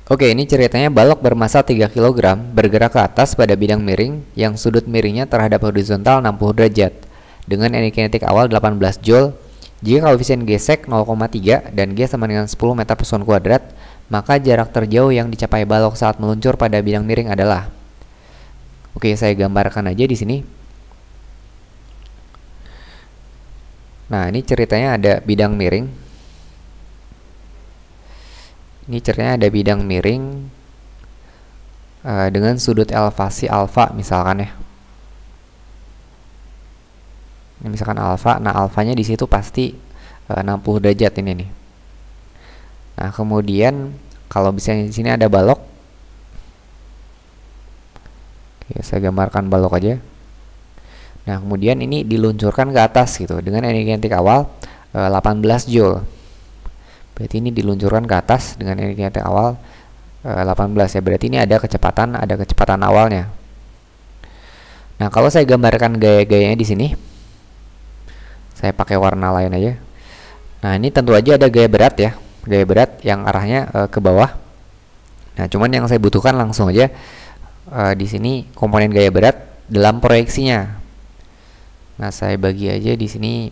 Oke, ini ceritanya balok bermassa 3 kg bergerak ke atas pada bidang miring yang sudut miringnya terhadap horizontal 60 derajat dengan energi kinetik awal 18 Joule. Jika koefisien gesek 0,3 dan G sama dengan 10 meter per sekon kuadrat, maka jarak terjauh yang dicapai balok saat meluncur pada bidang miring adalah. Oke, saya gambarkan aja di sini. Nah, ini ceritanya ada bidang miring. Ini ceritanya ada bidang miring dengan sudut elevasi alfa misalkan ya. Ini misalkan alfa, nah alfanya di situ pasti 60 derajat ini nih. Nah, kemudian kalau misalnya di sini ada balok. Oke, saya gambarkan balok aja. Nah, kemudian ini diluncurkan ke atas gitu dengan energi kinetik awal 18 Joule. Berarti ini diluncurkan ke atas dengan energi kinetik awal 18 ya. Berarti ini ada kecepatan awalnya. Nah, kalau saya gambarkan gaya-gayanya di sini, saya pakai warna lain aja. Nah, ini tentu aja ada gaya berat ya. Gaya berat yang arahnya ke bawah. Nah, cuman yang saya butuhkan langsung aja di sini komponen gaya berat dalam proyeksinya. Nah, saya bagi aja di sini.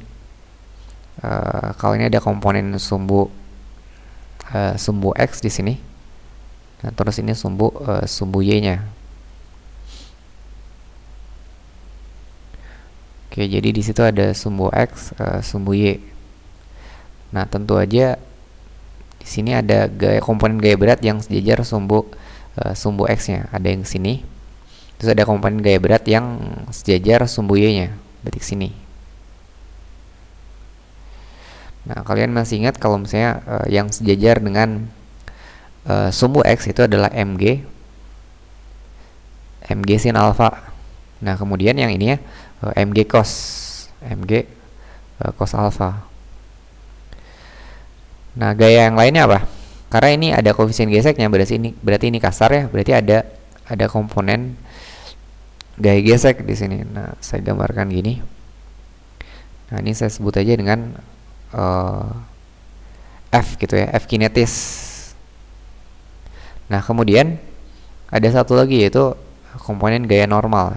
Kalau ini ada komponen sumbu X di sini. Nah, terus ini sumbu Y-nya. Oke, jadi di situ ada sumbu X, sumbu Y. Nah, tentu aja di sini ada komponen gaya berat yang sejajar sumbu X-nya. Ada yang sini. Terus ada komponen gaya berat yang sejajar sumbu Y-nya. Berarti sini. Nah, kalian masih ingat kalau misalnya yang sejajar dengan sumbu X itu adalah Mg sin alfa. Nah, kemudian yang ini ya Mg cos alfa. Nah, gaya yang lainnya apa? Karena ini ada koefisien geseknya, berarti ini kasar ya, berarti ada komponen gaya gesek di sini. Nah, saya gambarkan gini. Nah, ini saya sebut aja dengan F gitu ya, F kinetis. Nah, kemudian ada satu lagi yaitu komponen gaya normal.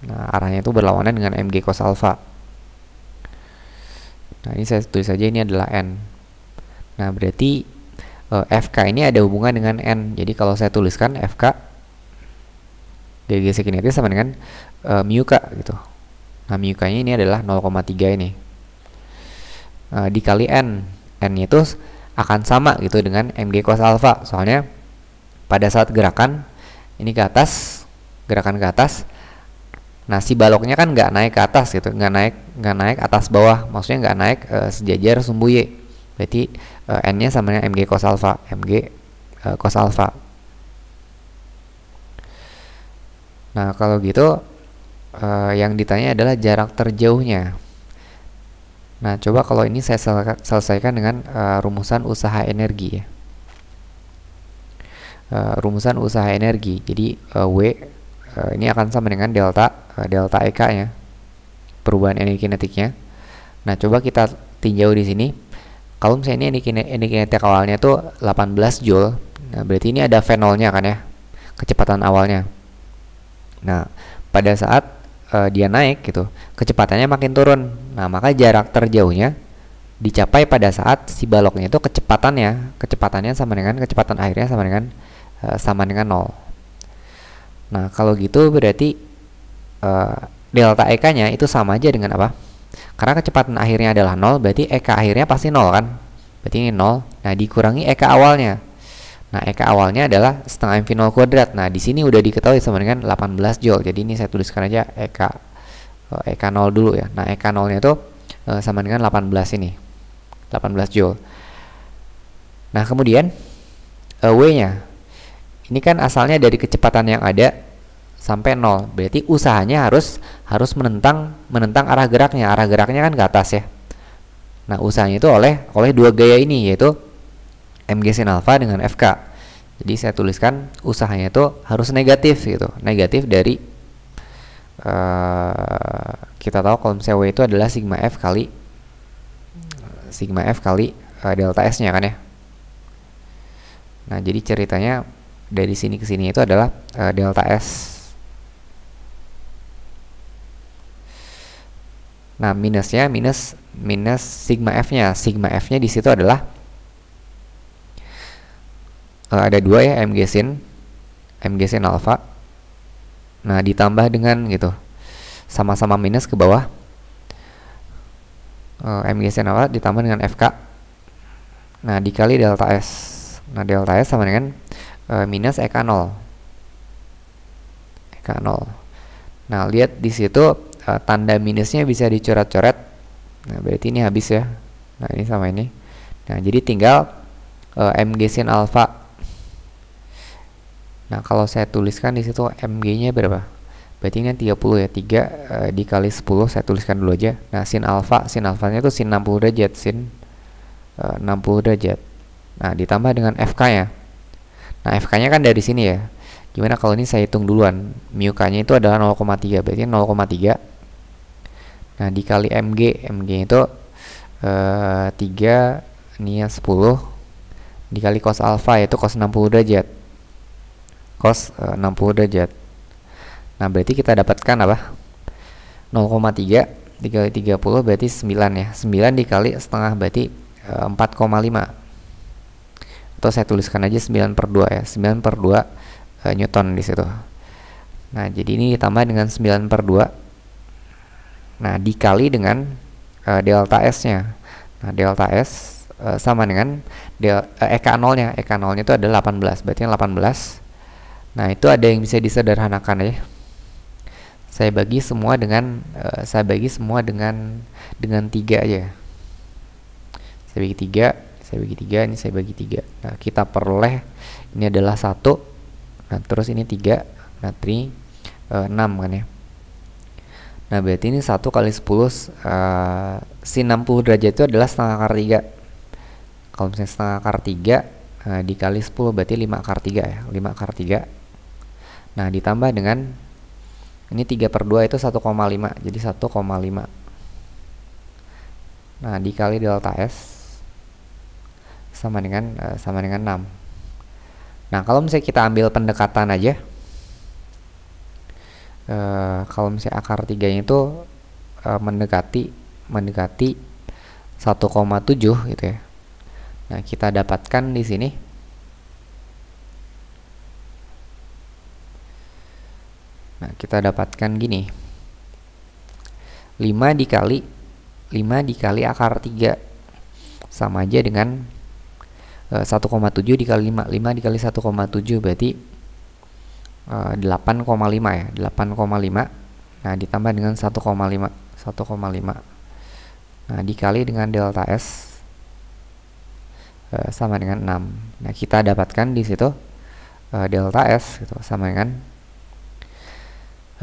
Nah, arahnya itu berlawanan dengan Mg cos alfa. Nah, ini saya tulis saja ini adalah N. Nah, berarti Fk ini ada hubungan dengan N. Jadi kalau saya tuliskan Fk gaya gesek kinetis sama dengan mu K gitu. Nah, mu K ini adalah 0,3 ini. Dikali N itu akan sama gitu dengan Mg cos alfa. Soalnya pada saat gerakan ini ke atas, nah si baloknya kan nggak naik ke atas gitu, nggak naik atas bawah, maksudnya nggak naik sejajar sumbu Y. Berarti N nya sama dengan Mg cos alfa. Nah, kalau gitu yang ditanya adalah jarak terjauhnya. Nah, coba kalau ini saya selesaikan dengan rumusan usaha energi ya. Rumusan usaha energi. Jadi W ini akan sama dengan delta EK nya. Perubahan energi kinetiknya. Nah, coba kita tinjau di sini. Kalau misalnya ini energi kinetik awalnya tuh 18 Joule. Nah, berarti ini ada V0-nya kan ya. Kecepatan awalnya. Nah, pada saat dia naik gitu, kecepatannya makin turun. Nah, maka jarak terjauhnya dicapai pada saat si baloknya itu kecepatannya sama dengan kecepatan akhirnya sama dengan 0. Nah, kalau gitu berarti delta EK-nya itu sama aja dengan apa? Karena kecepatan akhirnya adalah 0, berarti EK akhirnya pasti 0 kan? Berarti ini 0. Nah, dikurangi EK awalnya. Nah, EK awalnya adalah setengah mv0 kuadrat. Nah, di sini udah diketahui sama dengan 18 Joule. Jadi ini saya tuliskan aja EK 0 dulu ya. Nah, EK 0-nya itu sama dengan 18 ini. 18 Joule. Nah, kemudian W-nya. Ini kan asalnya dari kecepatan yang ada sampai 0. Berarti usahanya harus menentang arah geraknya. Arah geraknya kan ke atas ya. Nah, usahanya itu oleh dua gaya ini, yaitu Mg sin alfa dengan Fk. Jadi saya tuliskan usahanya itu harus negatif gitu. Negatif dari kita tahu kalau misalnya W itu adalah sigma F kali delta S nya kan ya. Nah, jadi ceritanya dari sini ke sini itu adalah delta S. Nah, minusnya minus sigma F-nya. Sigma F-nya di situ adalah ada dua ya, mg sin alpha. Nah, ditambah dengan gitu, sama-sama minus ke bawah, mg sin alpha ditambah dengan FK. Nah, dikali delta S. Nah, delta S sama dengan minus EK 0. EK 0. Nah, lihat di situ tanda minusnya bisa dicoret-coret. Nah, berarti ini habis ya. Nah, ini sama ini. Nah, jadi tinggal mg sin alpha. Nah, kalau saya tuliskan di situ mg-nya berapa? Berarti ini 30 ya. 3 dikali 10 saya tuliskan dulu aja. Nah, sin alfanya itu sin 60 derajat, sin 60 derajat. Nah, ditambah dengan FK-nya. Nah, FK-nya kan dari sini ya. Gimana kalau ini saya hitung duluan? Mu K-nya itu adalah 0,3, berarti 0,3. Nah, dikali mg itu 3, ini ya 10, dikali cos alpha yaitu cos 60 derajat. Cos 60 derajat. Nah, berarti kita dapatkan apa? 0,3 dikali 30 berarti 9 ya. 9 dikali setengah berarti 4,5. Atau saya tuliskan aja 9/2 ya. 9/2 Newton di situ. Nah, jadi ini ditambah dengan 9/2. Nah, dikali dengan delta S-nya. Nah, delta S sama dengan EK 0-nya. EK 0-nya itu adalah 18. Berarti 18. Nah, itu ada yang bisa disederhanakan ya. Saya bagi semua dengan 3 aja. Saya bagi 3, ini saya bagi 3. Nah, kita peroleh ini adalah 1. Nah, terus ini 3. Nah, 6 kan ya. Nah, berarti ini 1 kali 10 sin 60 derajat itu adalah setengah akar 3. Kalau misalnya setengah akar 3 dikali 10 berarti 5 akar 3 ya. 5 akar 3. Nah, ditambah dengan ini 3/2 itu 1,5. Jadi 1,5. Nah, dikali delta S sama dengan 6. Nah, kalau misalnya kita ambil pendekatan aja, kalau misalnya akar 3 itu mendekati 1,7 gitu ya. Nah, kita dapatkan di sini gini. 5 dikali akar 3 sama aja dengan 1,7 dikali 5. 5 dikali 1,7 berarti 8,5 ya. 8,5. Nah, ditambah dengan 1,5. Nah, dikali dengan delta S sama dengan 6. Nah, kita dapatkan di situ delta S gitu, sama dengan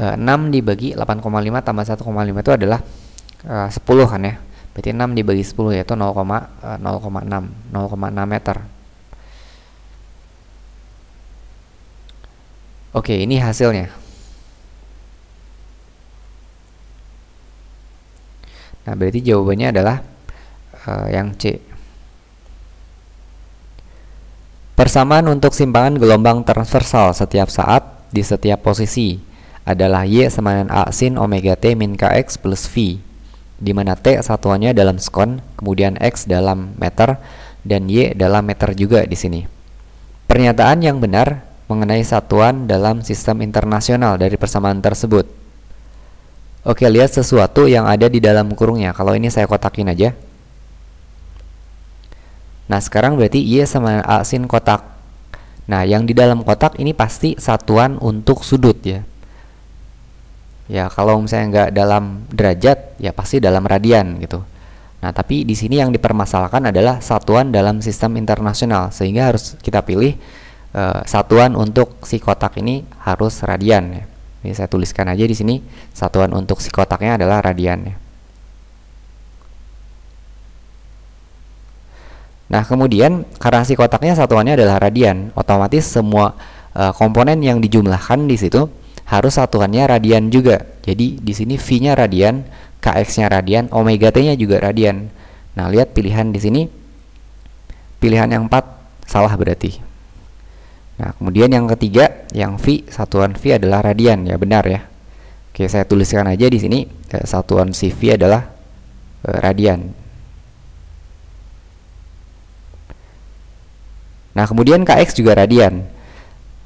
6 dibagi 8,5 tambah 1,5 itu adalah 10 kan ya. Berarti 6 dibagi 10 yaitu 0,6 meter. Oke, ini hasilnya. Nah, berarti jawabannya adalah yang C. Persamaan untuk simpangan gelombang transversal setiap saat di setiap posisi adalah Y sama dengan A sin omega T min Kx plus V, di mana T satuannya dalam sekon, kemudian X dalam meter, dan Y dalam meter juga di sini. Pernyataan yang benar mengenai satuan dalam sistem internasional dari persamaan tersebut. Oke, lihat sesuatu yang ada di dalam kurungnya. Kalau ini saya kotakin aja. Nah, sekarang berarti Y sama A sin kotak. Nah, yang di dalam kotak ini pasti satuan untuk sudut ya. Ya, kalau misalnya nggak dalam derajat, ya pasti dalam radian gitu. Nah, tapi di sini yang dipermasalahkan adalah satuan dalam sistem internasional, sehingga harus kita pilih satuan untuk si kotak ini harus radian ya. Ini saya tuliskan aja di sini, satuan untuk si kotaknya adalah radian ya. Nah, kemudian karena si kotaknya satuannya adalah radian, otomatis semua komponen yang dijumlahkan di situ harus satuannya radian juga. Jadi di sini V-nya radian, Kx-nya radian, omega T-nya juga radian. Nah, lihat pilihan di sini. Pilihan yang 4 salah berarti. Nah, kemudian yang ketiga, yang V, satuan V adalah radian, ya benar ya. Oke, saya tuliskan aja di sini, satuan CV adalah radian. Nah, kemudian Kx juga radian.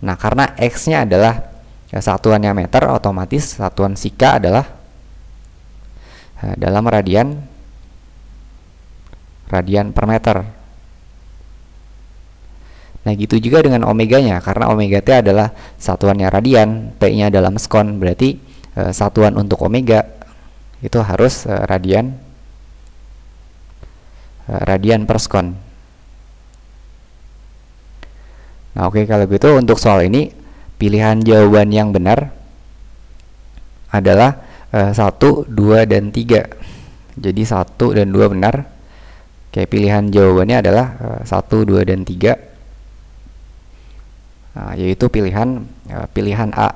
Nah, karena X-nya adalah satuannya meter, otomatis satuan si K adalah dalam radian per meter. Nah, gitu juga dengan omeganya, karena omega T adalah satuannya radian, P-nya dalam skon, berarti satuan untuk omega itu harus radian per skon. Nah, oke, kalau gitu untuk soal ini pilihan jawaban yang benar adalah 1, 2, dan 3. Jadi 1 dan 2 benar. Oke, pilihan jawabannya adalah 1, 2, dan 3. Nah, yaitu pilihan A.